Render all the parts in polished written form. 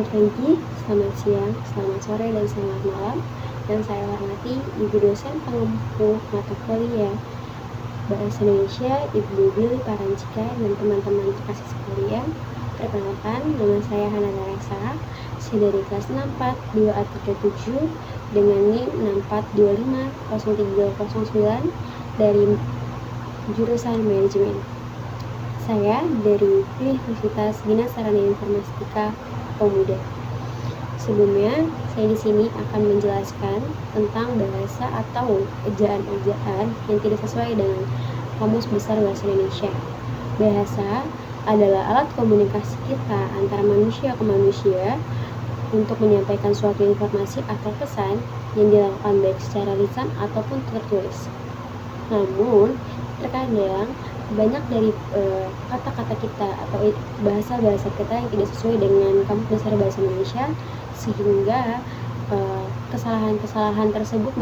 Selamat pagi, selamat siang, selamat sore, dan selamat malam. Yang saya hormati Ibu dosen pengampu mata kuliah Bahasa Indonesia, Ibu Billy Parancika, dan teman-teman terkasih sekalian. Perkenalkan, nama saya Hana Naresa. Saya dari kelas 64 2A37 dengan NIM 64250309 dari jurusan manajemen. Saya dari Universitas Bina Sarana Informatika Pemuda. Sebelumnya, saya di sini akan menjelaskan tentang bahasa atau ejaan-ejaan yang tidak sesuai dengan Kamus Besar Bahasa Indonesia. Bahasa adalah alat komunikasi kita antara manusia ke manusia untuk menyampaikan suatu informasi atau pesan yang dilakukan baik secara lisan ataupun tertulis. Namun, terkadang banyak dari kata-kata kita atau bahasa-bahasa kita yang tidak sesuai dengan Kamus Besar Bahasa Indonesia, sehingga kesalahan-kesalahan tersebut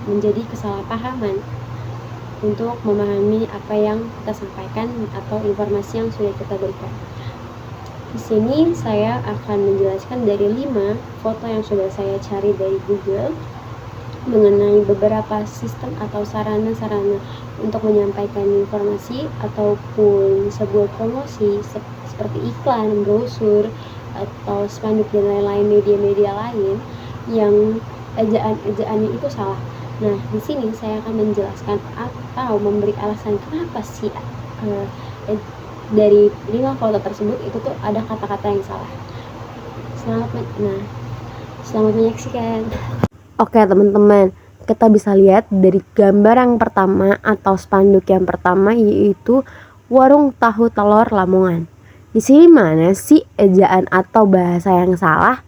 menjadi kesalahpahaman untuk memahami apa yang kita sampaikan atau informasi yang sudah kita berikan. Di sini saya akan menjelaskan dari 5 foto yang sudah saya cari dari Google mengenai beberapa sistem atau sarana-sarana untuk menyampaikan informasi ataupun sebuah promosi seperti iklan, brosur, atau spanduk dan lain-lain media-media lain yang ejaan-ejaannya itu salah. Nah, di sini saya akan menjelaskan atau memberi alasan kenapa sih dari 5 foto tersebut itu tuh ada kata-kata yang salah. Selamat menyaksikan. Oke teman-teman, kita bisa lihat dari gambar yang pertama atau spanduk yang pertama, yaitu warung tahu telur Lamongan. Di sini mana sih ejaan atau bahasa yang salah?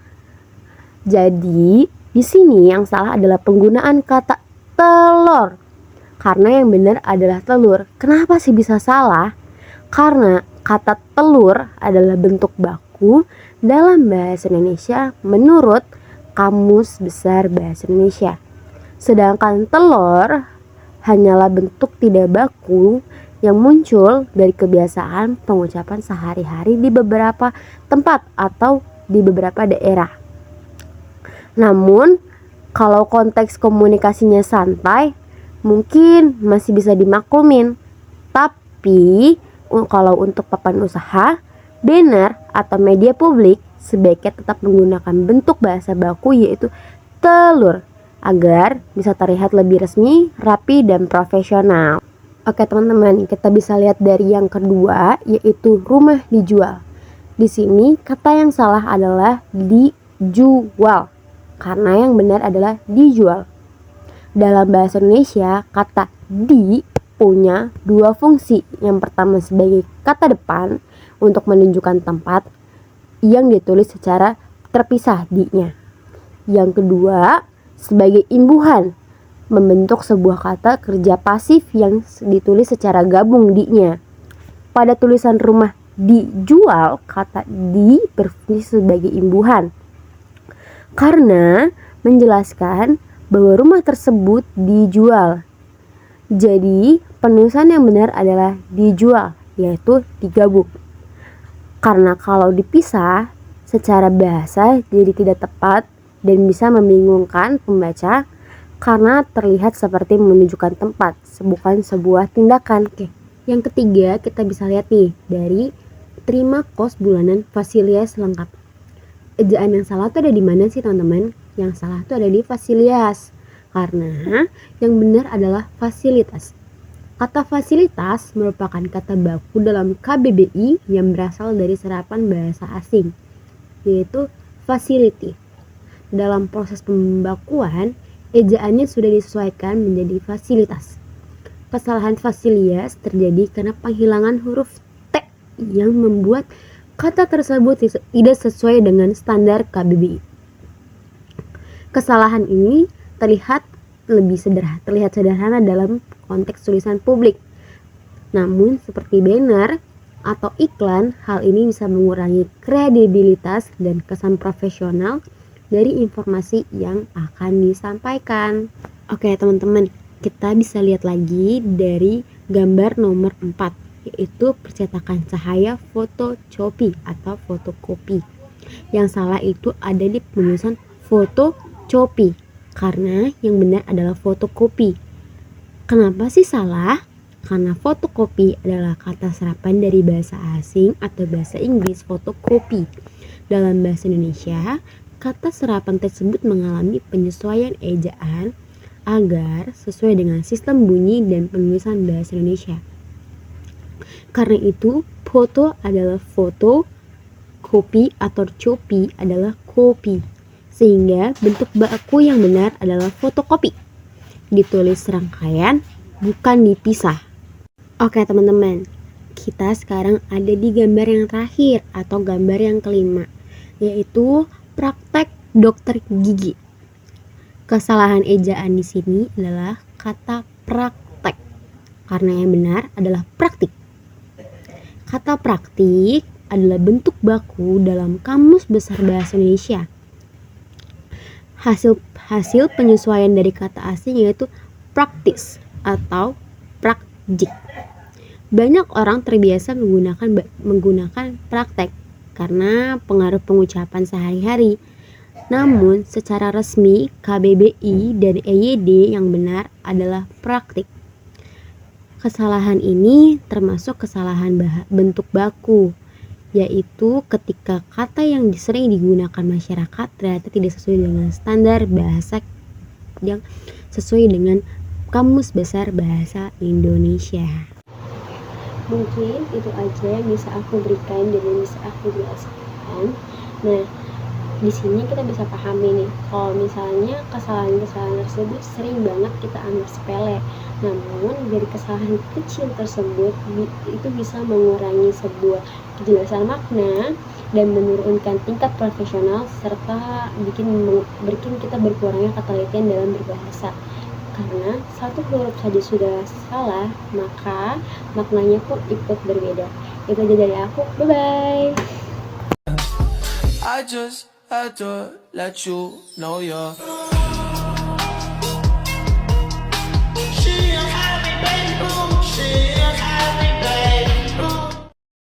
Jadi di sini yang salah adalah penggunaan kata telur, karena yang benar adalah telur. Kenapa sih bisa salah? Karena kata telur adalah bentuk baku dalam bahasa Indonesia menurut Kamus Besar Bahasa Indonesia. Sedangkan telur hanyalah bentuk tidak baku yang muncul dari kebiasaan pengucapan sehari-hari di beberapa tempat atau di beberapa daerah. Namun, kalau konteks komunikasinya santai, mungkin masih bisa dimaklumin. Tapi, kalau untuk papan usaha, banner atau media publik, sebaiknya tetap menggunakan bentuk bahasa baku yaitu telur agar bisa terlihat lebih resmi, rapi, dan profesional. Oke teman-teman, kita bisa lihat dari yang kedua yaitu rumah dijual. Di sini kata yang salah adalah dijual, karena yang benar adalah dijual. Dalam bahasa Indonesia, kata di punya 2 fungsi. Yang pertama sebagai kata depan untuk menunjukkan tempat yang ditulis secara terpisah di-nya. Yang kedua, sebagai imbuhan, membentuk sebuah kata kerja pasif yang ditulis secara gabung di-nya. Pada tulisan rumah dijual, kata di berfungsi sebagai imbuhan karena menjelaskan bahwa rumah tersebut dijual. Jadi, penulisan yang benar adalah dijual, yaitu digabung. Karena kalau dipisah secara bahasa jadi tidak tepat dan bisa membingungkan pembaca karena terlihat seperti menunjukkan tempat, bukan sebuah tindakan. Oke. Yang ketiga, kita bisa lihat nih dari terima kos bulanan fasilitas lengkap. Ejaan yang salah itu ada di mana sih teman-teman? Yang salah itu ada di fasilitas, karena yang benar adalah fasilitas. Kata fasilitas merupakan kata baku dalam KBBI yang berasal dari serapan bahasa asing, yaitu facility. Dalam proses pembakuan, ejaannya sudah disesuaikan menjadi fasilitas. Kesalahan fasilitas terjadi karena penghilangan huruf T yang membuat kata tersebut tidak sesuai dengan standar KBBI. Kesalahan ini terlihat sederhana dalam konteks tulisan publik. Namun seperti banner atau iklan, hal ini bisa mengurangi kredibilitas dan kesan profesional dari informasi yang akan disampaikan. Oke teman-teman, kita bisa lihat lagi dari gambar nomor 4, yaitu percetakan cahaya fotokopi atau fotokopi. Yang salah itu ada di penulisan fotokopi, karena yang benar adalah fotokopi. Kenapa sih salah? Karena fotokopi adalah kata serapan dari bahasa asing atau bahasa Inggris fotokopi. Dalam bahasa Indonesia, kata serapan tersebut mengalami penyesuaian ejaan agar sesuai dengan sistem bunyi dan penulisan bahasa Indonesia. Karena itu, foto adalah foto, kopi atau copi adalah kopi. Sehingga bentuk baku yang benar adalah fotokopi. Ditulis serangkaian, bukan dipisah. Oke teman-teman, kita sekarang ada di gambar yang terakhir atau gambar yang kelima, yaitu praktek dokter gigi. Kesalahan ejaan di sini adalah kata praktek, karena yang benar adalah praktik. Kata praktik adalah bentuk baku dalam Kamus Besar Bahasa Indonesia. Hasil penyesuaian dari kata asing yaitu praktis atau praktik. Banyak orang terbiasa menggunakan praktek karena pengaruh pengucapan sehari-hari. Namun secara resmi KBBI dan EYD yang benar adalah praktik. Kesalahan ini termasuk kesalahan bentuk baku, yaitu ketika kata yang sering digunakan masyarakat ternyata tidak sesuai dengan standar bahasa yang sesuai dengan Kamus Besar Bahasa Indonesia. Mungkin itu aja yang bisa aku berikan dan yang bisa aku jelaskan. Nah, di sini kita bisa pahami nih, kalau misalnya kesalahan-kesalahan tersebut sering banget kita anggap sepele. Namun dari kesalahan kecil tersebut itu bisa mengurangi sebuah kejelasan makna dan menurunkan tingkat profesional serta bikin kita berkurangnya ketelitian dalam berbahasa. Karena satu huruf saja sudah salah, maka maknanya pun ikut berbeda. Itu aja dari aku. Bye-bye. I just had to let you know you're She a happy baby, she a happy